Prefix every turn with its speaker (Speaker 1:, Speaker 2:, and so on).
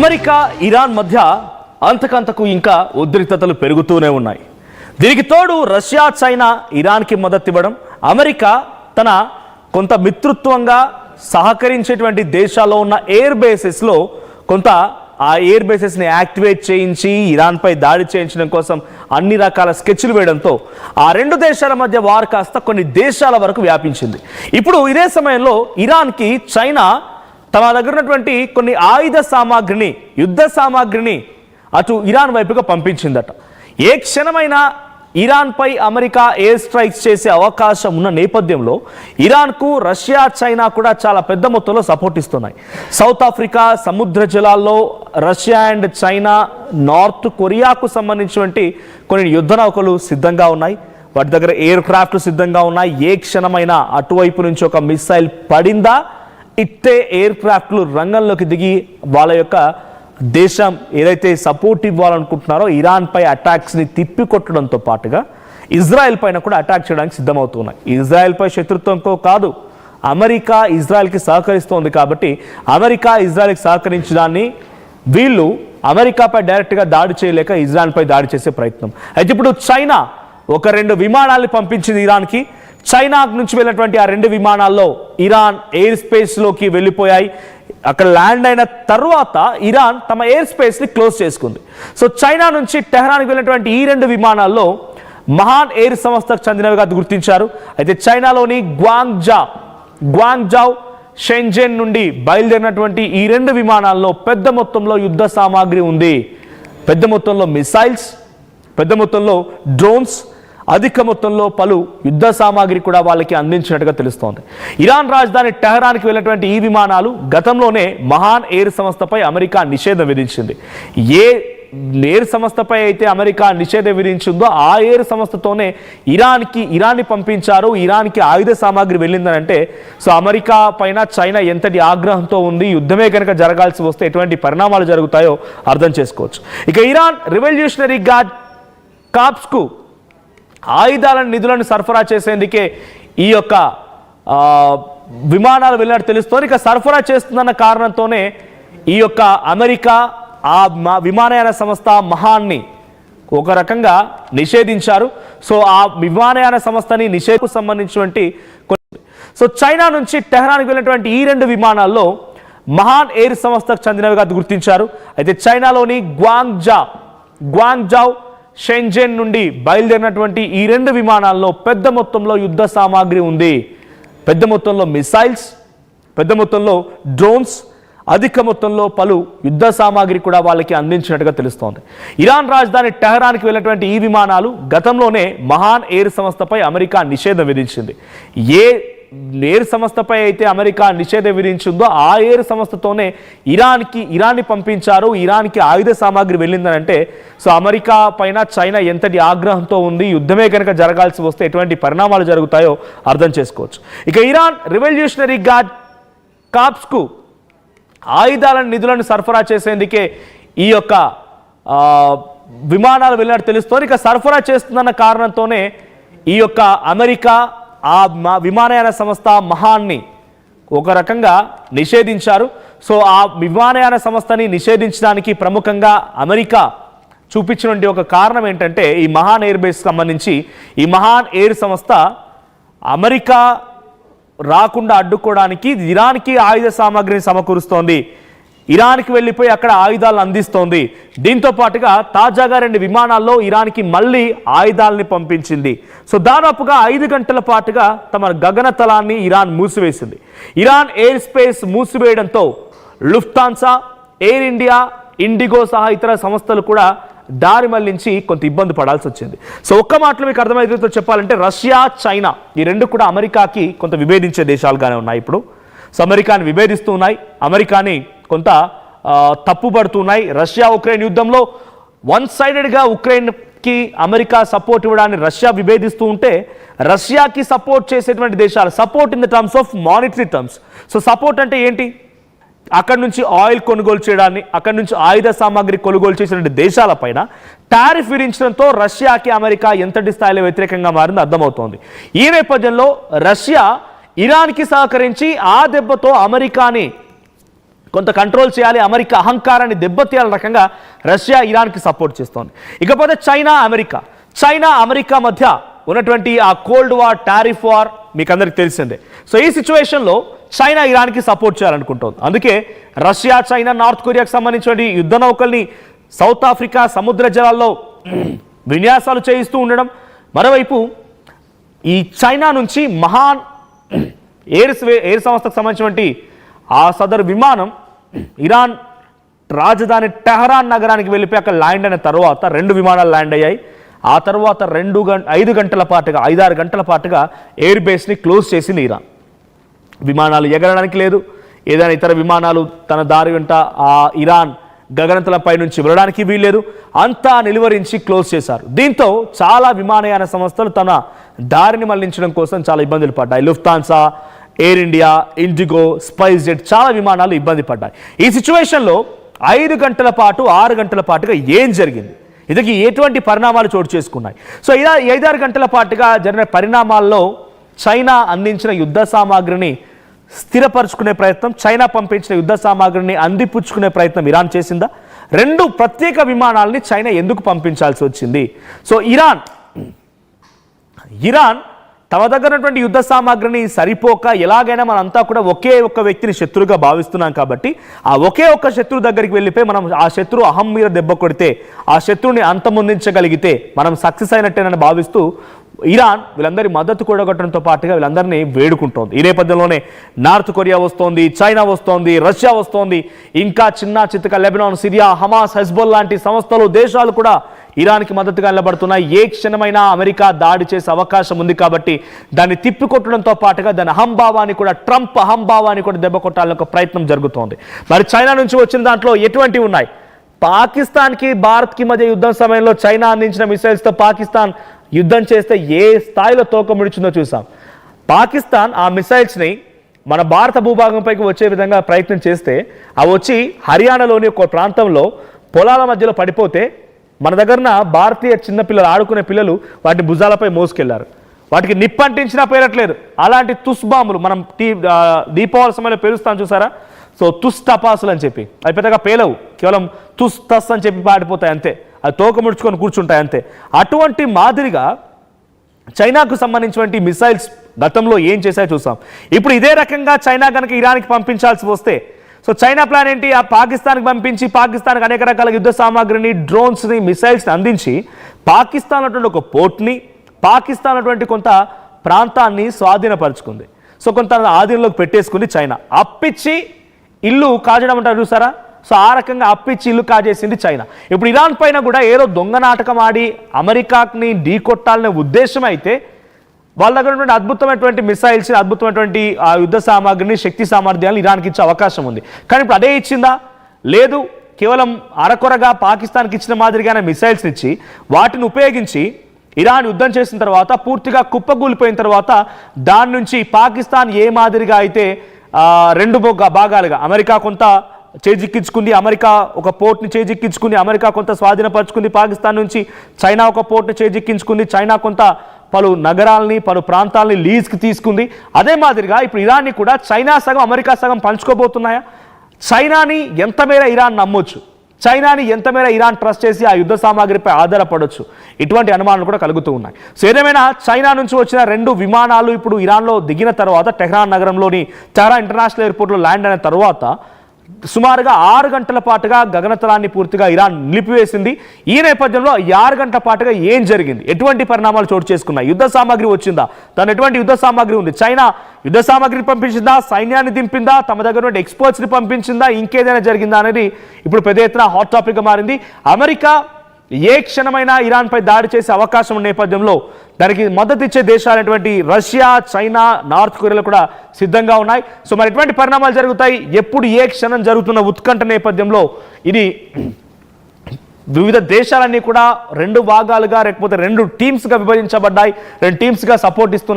Speaker 1: America Iran మధ్య అంతకంతకు ఇంకా ఉద్రిక్తతలు పెరుగుతూనే ఉన్నాయి. దీనికి తోడు రష్యా చైనా ఇరాన్కి మద్దతు ఇవ్వడం, అమెరికా తన కొంత మిత్రత్వంగా సహకరించేటువంటి దేశాల్లో ఉన్న ఎయిర్ బేసెస్లో కొంత ఆ ఎయిర్ బేసెస్ని యాక్టివేట్ చేయించి ఇరాన్పై దాడి చేయించడం కోసం అన్ని రకాల స్కెచ్లు వేయడంతో ఆ రెండు దేశాల మధ్య వార్ కాస్త కొన్ని దేశాల వరకు వ్యాపించింది. ఇప్పుడు ఇదే సమయంలో ఇరాన్కి చైనా తమ దగ్గర ఉన్నటువంటి కొన్ని ఆయుధ సామాగ్రిని, యుద్ధ సామాగ్రిని అటు ఇరాన్ వైపుగా పంపించిందట. ఏ క్షణమైనా ఇరాన్పై అమెరికా ఎయిర్ స్ట్రైక్స్ చేసే అవకాశం ఉన్న నేపథ్యంలో ఇరాన్కు రష్యా చైనా కూడా చాలా పెద్ద మొత్తంలో సపోర్ట్ ఇస్తున్నాయి. సౌత్ ఆఫ్రికా సముద్ర జలాల్లో రష్యా అండ్ చైనా నార్త్ కొరియాకు సంబంధించినటువంటి కొన్ని యుద్ధ నౌకలు సిద్ధంగా ఉన్నాయి. వాటి దగ్గర ఎయిర్ క్రాఫ్ట్లు సిద్ధంగా ఉన్నాయి. ఏ క్షణమైనా అటువైపు నుంచి ఒక మిసైల్ పడిందా ఇట్టే ఎయిర్ క్రాఫ్ట్లు రంగంలోకి దిగి వాళ్ళ యొక్క దేశం ఏదైతే సపోర్ట్ ఇవ్వాలనుకుంటున్నారో ఇరాన్పై అటాక్స్ని తిప్పికొట్టడంతో పాటుగా ఇజ్రాయెల్ పైన కూడా అటాక్ చేయడానికి సిద్ధమవుతున్నాయి. ఇజ్రాయెల్పై శత్రుత్వంతో కాదు, అమెరికా ఇజ్రాయెల్కి సహకరిస్తోంది కాబట్టి అమెరికా ఇజ్రాయెల్కి సహకరించడాన్ని వీళ్ళు అమెరికాపై డైరెక్ట్గా దాడి చేయలేక ఇజ్రాయెల్పై దాడి చేసే ప్రయత్నం. అయితే ఇప్పుడు చైనా ఒక 2 విమానాల్ని పంపించింది ఇరాన్కి. చైనా నుంచి వెళ్ళినటువంటి ఆ 2 విమానాల్లో ఇరాన్ ఎయిర్ స్పేస్లోకి వెళ్ళిపోయాయి. అక్కడ ల్యాండ్ అయిన తర్వాత ఇరాన్ తమ ఎయిర్ స్పేస్ని క్లోజ్ చేసుకుంది. సో చైనా నుంచి టెహరాన్కి వెళ్ళినటువంటి ఈ 2 విమానాల్లో మహాన్ ఎయిర్ సంస్థకు చెందినవిగా గుర్తించారు. అయితే చైనాలోని గ్వాంగ్జౌ షెంజెన్ నుండి బయలుదేరినటువంటి ఈ 2 విమానాల్లో పెద్ద మొత్తంలో యుద్ధ సామాగ్రి ఉంది. పెద్ద మొత్తంలో మిసైల్స్, పెద్ద మొత్తంలో డ్రోన్స్, అధిక మొత్తంలో పలు యుద్ధ సామాగ్రి కూడా వాళ్ళకి అందించినట్టుగా తెలుస్తోంది. ఇరాన్ రాజధాని టెహరాన్కి వెళ్ళినటువంటి ఈ విమానాలు గతంలోనే మహాన్ ఎయిర్ సంస్థపై అమెరికా నిషేధం విధించింది. ఏ ఎయిర్ సంస్థపై అయితే అమెరికా నిషేధం విధించిందో ఆ ఎయిర్ సంస్థతోనే ఇరాన్ని పంపించారు. ఇరాన్కి ఆయుధ సామాగ్రి వెళ్ళిందనంటే సో అమెరికా పైన చైనా ఎంతటి ఆగ్రహంతో ఉంది, యుద్ధమే కనుక జరగాల్సి వస్తే ఎటువంటి పరిణామాలు జరుగుతాయో అర్థం చేసుకోవచ్చు. ఇక ఇరాన్ రివల్యూషనరీ గార్డ్ కార్ప్స్కు ఆయుధాలను, నిధులను సరఫరా చేసేందుకే ఈ యొక్క విమానాలు వెళ్ళినట్టు తెలుస్తోంది. ఇక సరఫరా చేస్తుందన్న కారణంతోనే ఈ యొక్క అమెరికా ఆ విమానయాన సంస్థ మహాన్ని ఒక రకంగా నిషేధించారు. సో ఆ విమానయాన సంస్థని నిషేధకు సంబంధించినటువంటి సో చైనా నుంచి టెహరాన్కి వెళ్ళినటువంటి ఈ 2 విమానాల్లో మహాన్ ఎయిర్ సంస్థకు చెందినవిగా గుర్తించారు. అయితే చైనాలోని గ్వాంగ్జౌ షెంజెన్ నుండి బయలుదేరినటువంటి ఈ 2 విమానాల్లో పెద్ద మొత్తంలో యుద్ధ సామాగ్రి ఉంది. పెద్ద మొత్తంలో మిసైల్స్, పెద్ద మొత్తంలో డ్రోన్స్, అధిక మొత్తంలో పలు యుద్ధ సామాగ్రి కూడా వాళ్ళకి అందించినట్టుగా తెలుస్తోంది. ఇరాన్ రాజధాని టెహరాన్కి వెళ్ళినటువంటి ఈ విమానాలు గతంలోనే మహాన్ ఎయిర్ సంస్థపై అమెరికా నిషేధం విధించింది. ఏ ఎయిర్ సంస్థపై అయితే అమెరికా నిషేధం విధించిందో ఆ ఎయిర్ సంస్థతోనే ఇరాన్ని పంపించారు. ఇరాన్కి ఆయుధ సామాగ్రి వెళ్ళిందనంటే సో అమెరికా పైన చైనా ఎంతటి ఆగ్రహంతో ఉంది, యుద్ధమే కనుక జరగాల్సి వస్తే ఎటువంటి పరిణామాలు జరుగుతాయో అర్థం చేసుకోవచ్చు. ఇక ఇరాన్ రివల్యూషనరీ గార్డ్ కార్ప్స్కు ఆయుధాలను, నిధులను సరఫరా చేసేందుకే ఈ యొక్క విమానాలు వెళ్ళినట్టు తెలుస్తోంది. ఇక సరఫరా చేస్తుందన్న కారణంతోనే ఈ యొక్క అమెరికా ఆ విమానయాన సంస్థ మహాన్ని ఒక రకంగా నిషేధించారు. సో ఆ విమానయాన సంస్థని నిషేధించడానికి ప్రముఖంగా అమెరికా చూపించినటువంటి ఒక కారణం ఏంటంటే ఈ మహాన్ ఎయిర్ బేస్ సంబంధించి ఈ మహాన్ ఎయిర్ సంస్థ అమెరికా రాకుండా అడ్డుకోవడానికి ఇరాన్కి ఆయుధ సామాగ్రిని సమకూరుస్తోంది. ఇరాన్కి వెళ్ళిపోయి అక్కడ ఆయుధాలను అందిస్తోంది. దీంతో పాటుగా తాజాగా 2 విమానాల్లో ఇరాన్కి మళ్ళీ ఆయుధాలని పంపించింది. సో దాదాపుగా 5 గంటల పాటుగా తమ గగనతలాన్ని ఇరాన్ మూసివేసింది. ఇరాన్ ఎయిర్ స్పేస్ మూసివేయడంతో లుఫ్తాన్సా, ఎయిర్ ఇండియా, ఇండిగో సహా ఇతర సంస్థలు కూడా దారి మళ్లించి కొంత ఇబ్బంది పడాల్సి వచ్చింది. సో ఒక్క మాటలో మీకు అర్థమయ్యేతో చెప్పాలంటే రష్యా, చైనా ఈ 2 కూడా అమెరికాకి కొంత విభేదించే దేశాలుగానే ఉన్నాయి. ఇప్పుడు సో అమెరికాని విభేదిస్తూ ఉన్నాయి, అమెరికాని కొంత తప్పుపడుతున్నాయి. రష్యా ఉక్రెయిన్ యుద్ధంలో 1 సైడెడ్గా ఉక్రెయిన్కి అమెరికా సపోర్ట్ ఇవ్వడాన్ని రష్యా విభేదిస్తూ ఉంటే రష్యాకి సపోర్ట్ చేసేటువంటి దేశాలు support in the terms of monetary terms. So support అంటే ఏంటి? అక్కడి నుంచి ఆయిల్ కొనుగోలు చేయడాన్ని, అక్కడి నుంచి ఆయుధ సామాగ్రి కొనుగోలు చేసిన దేశాలపైన టారిఫ్ విధించడంతో రష్యాకి అమెరికా ఎంతటి స్థాయిలో వ్యతిరేకంగా మారిందో అర్థమవుతోంది. ఈ నేపథ్యంలో రష్యా ఇరాన్కి సహకరించి ఆ దెబ్బతో అమెరికాని కొంత కంట్రోల్ చేయాలి, అమెరికా అహంకారాన్ని దెబ్బతీయాల రకంగా రష్యా ఇరాన్కి సపోర్ట్ చేస్తోంది. ఇకపోతే చైనా అమెరికా మధ్య ఉన్నటువంటి ఆ కోల్డ్ వార్, టారిఫ్ వార్ మీకు అందరికీ తెలిసిందే. సో ఈ సిచ్యువేషన్లో చైనా ఇరాన్కి సపోర్ట్ చేయాలనుకుంటోంది. అందుకే రష్యా, చైనా, నార్త్ కొరియాకు సంబంధించిన యుద్ధ నౌకల్ని సౌత్ ఆఫ్రికా సముద్ర జలాల్లో విన్యాసాలు చేయిస్తూ ఉండడం, మరోవైపు ఈ చైనా నుంచి మహాన్ ఎయిర్ సంస్థకు సంబంధించినటువంటి ఆ సదరు విమానం ఇరాన్ రాజధాని టెహరాన్ నగరానికి వెళ్ళిపోయి అక్కడ ల్యాండ్ అయిన తర్వాత 2 విమానాలు ల్యాండ్ అయ్యాయి. ఆ తర్వాత 5 గంటల పాటుగా 5-6 గంటల పాటుగా ఎయిర్ బేస్ని క్లోజ్ చేసింది ఇరాన్. విమానాలు ఎగరడానికి లేదు, ఏదైనా ఇతర విమానాలు తన దారి వెంట ఆ ఇరాన్ గగనతలపై నుంచి వెళ్ళడానికి వీల్లేదు, అంతా నిలువరించి క్లోజ్ చేశారు. దీంతో చాలా విమానయాన సంస్థలు తన దారిని మళ్లించడం కోసం చాలా ఇబ్బందులు పడ్డాయి. Lufthansa, Air India, IndiGo, spice jet చాలా విమానాలు ఇబ్బంది పడ్డాయి. ఈ సిచ్యువేషన్లో 5 గంటల పాటు 6 గంటల పాటుగా ఏం జరిగింది, ఇదికి ఎటువంటి పరిణామాలు చోటు చేసుకున్నాయి? సో ఇలా 5-6 గంటల పాటుగా జరిగిన పరిణామాల్లో చైనా అందించిన యుద్ధ సామాగ్రిని స్థిరపరచుకునే ప్రయత్నం, చైనా పంపించిన యుద్ధ సామాగ్రిని అందిపుచ్చుకునే ప్రయత్నం ఇరాన్ చేసిందా? 2 ప్రత్యేక విమానాలని చైనా ఎందుకు పంపించాల్సి వచ్చింది? సో ఇరాన్ తమ దగ్గర ఉన్నటువంటి యుద్ధ సామాగ్రిని సరిపోక ఎలాగైనా మనంతా కూడా ఒకే ఒక్క వ్యక్తిని శత్రువుగా భావిస్తున్నాం కాబట్టి ఆ ఒకే ఒక్క శత్రువు దగ్గరికి వెళ్ళిపోయి మనం ఆ శత్రువు అహం మీద దెబ్బ కొడితే, ఆ శత్రువుని అంతమొందించగలిగితే మనం సక్సెస్ అయినట్టేనని భావిస్తూ ఇరాన్ వీళ్ళందరి మద్దతు కూడగట్టడంతో పాటుగా వీళ్ళందరినీ వేడుకుంటోంది. ఈ నేపథ్యంలోనే నార్త్ కొరియా వస్తోంది, చైనా వస్తోంది, రష్యా వస్తోంది, ఇంకా చిన్న చిత్తక లెబనాన్, సిరియా, హమాస్, హెజ్బోల్ లాంటి సంస్థలు, దేశాలు కూడా ఇరాన్కి మద్దతుగా నిలబడుతున్నాయి. ఏ క్షణమైనా అమెరికా దాడి చేసే అవకాశం ఉంది కాబట్టి దాన్ని తిప్పికొట్టడంతో పాటుగా దాని అహంభావాన్ని కూడా, ట్రంప్ అహంభావాన్ని కూడా దెబ్బ కొట్టాలని ఒక ప్రయత్నం జరుగుతోంది. మరి చైనా నుంచి వచ్చిన దాంట్లో ఎటువంటివి ఉన్నాయి? పాకిస్తాన్కి భారత్కి మధ్య యుద్ధం సమయంలో చైనా అందించిన మిసైల్స్తో పాకిస్తాన్ యుద్ధం చేస్తే ఏ స్థాయిలో తోక ముడిచిందో చూసాం. పాకిస్తాన్ ఆ మిసైల్స్ని మన భారత భూభాగంపైకి వచ్చే విధంగా ప్రయత్నం చేస్తే అవి వచ్చి హర్యానాలోని ఒక ప్రాంతంలో పొలాల మధ్యలో పడిపోతే మన దగ్గరన భారతీయ చిన్నపిల్లలు, ఆడుకునే పిల్లలు వాటిని భుజాలపై మోసుకెళ్లారు. వాటికి నిప్పంటించినా పేరట్లేదు. అలాంటి తుస్ బాంబులు మనం దీపావళి సమయంలో పేలుస్తాం చూసారా? సో తుస్ టపాసులు అని చెప్పి అవి పెద్దగా పేలవు, కేవలం తుస్ తస్ అని చెప్పి పాడిపోతాయి అంతే, అది తోక ముడుచుకొని కూర్చుంటాయి అంతే. అటువంటి మాదిరిగా చైనాకు సంబంధించినటువంటి మిసైల్స్ గతంలో ఏం చేశాయో చూసాం. ఇప్పుడు ఇదే రకంగా చైనా కనుక ఇరాన్కి పంపించాల్సి వస్తే సో చైనా ప్లాన్ ఏంటి? ఆ పాకిస్తాన్కి పంపించి పాకిస్తాన్కి అనేక రకాల యుద్ధ సామాగ్రిని, డ్రోన్స్ని, మిసైల్స్ని అందించి పాకిస్తాన్ అటువంటి ఒక పోర్ట్ని, పాకిస్తాన్ అటువంటి కొంత ప్రాంతాన్ని స్వాధీనపరుచుకుంది. సో కొంత ఆధీనంలోకి పెట్టేసుకుంది చైనా. అప్పిచ్చి ఇల్లు కాజడం అంటారు చూసారా? సో ఆ రకంగా అప్పిచ్చి ఇల్లు కాజేసింది చైనా. ఇప్పుడు ఇరాన్ పైన కూడా ఏదో దొంగ నాటకం ఆడి అమెరికాని ఢీకొట్టాలనే ఉద్దేశం అయితే వాళ్ళ దగ్గర ఉన్నటువంటి అద్భుతమైనటువంటి మిసైల్స్, అద్భుతమైనటువంటి ఆ యుద్ధ సామాగ్రిని, శక్తి సామర్థ్యాలను ఇరాన్కి ఇచ్చే అవకాశం ఉంది. కానీ ఇప్పుడు అదే ఇచ్చిందా? లేదు. కేవలం అరకొరగా పాకిస్తాన్కి ఇచ్చిన మాదిరిగానే మిసైల్స్ని ఇచ్చి వాటిని ఉపయోగించి ఇరాన్ యుద్ధం చేసిన తర్వాత పూర్తిగా కుప్పగూలిపోయిన తర్వాత దాని నుంచి పాకిస్తాన్ ఏ మాదిరిగా అయితే 2 భాగాలుగా అమెరికా కొంత చేజిక్కించుకుంది, అమెరికా ఒక పోర్ట్ని చేజిక్కించుకుంది, అమెరికా కొంత స్వాధీనపరుచుకుంది పాకిస్తాన్ నుంచి, చైనా ఒక పోర్ట్ని చేజిక్కించుకుంది, చైనా కొంత పలు నగరాలని, పలు ప్రాంతాలని లీజ్కి తీసుకుంది. అదే మాదిరిగా ఇప్పుడు ఇరాన్ని కూడా చైనా సగం అమెరికా సగం పంచుకోబోతున్నాయా? చైనాని ఎంత మేర ఇరాన్ నమ్మొచ్చు, చైనాని ఎంత మేర ఇరాన్ ట్రస్ట్ చేసి ఆ యుద్ధ సామాగ్రిపై ఆధారపడవచ్చు, ఇటువంటి అనుమానాలు కూడా కలుగుతూ ఉన్నాయి. సో ఏదేమైనా చైనా నుంచి వచ్చిన 2 విమానాలు ఇప్పుడు ఇరాన్లో దిగిన తర్వాత టెహ్రాన్ నగరంలోని టెహ్రాన్ ఇంటర్నేషనల్ ఎయిర్పోర్ట్లో ల్యాండ్ అయిన తర్వాత సుమారుగా 6 గంటల పాటుగా గగనతలాన్ని పూర్తిగా ఇరాన్ నిలిపివేసింది. ఈ నేపథ్యంలో 6 గంటల పాటుగా ఏం జరిగింది, ఎటువంటి పరిణామాలు చోటు చేసుకున్నాయి? యుద్ధ సామాగ్రి వచ్చిందా? తను ఎటువంటి యుద్ధ సామాగ్రి ఉంది? చైనా యుద్ధ సామాగ్రిని పంపించిందా? సైన్యాన్ని దింపిందా? తమ దగ్గర ఉన్న ఎక్స్పర్ట్స్ని పంపించిందా? ఇంకేదైనా జరిగిందా అనేది ఇప్పుడు పెద్ద ఎత్తున హాట్ టాపిక్గా మారింది. అమెరికా ఏ క్షణమైనా ఇరాన్పై దాడి చేసే అవకాశం ఉన్న నేపథ్యంలో దానికి మద్దతు ఇచ్చే దేశాలైనటువంటి రష్యా, చైనా, నార్త్ కొరియాలు కూడా సిద్ధంగా ఉన్నాయి. సో మరి ఎటువంటి పరిణామాలు జరుగుతాయి, ఎప్పుడు ఏ క్షణం జరుగుతున్న ఉత్కంఠ నేపథ్యంలో ఇది వివిధ దేశాలన్నీ కూడా 2 భాగాలుగా లేకపోతే 2 టీమ్స్గా విభజించబడ్డాయి, 2 టీమ్స్గా సపోర్ట్ ఇస్తున్నాయి.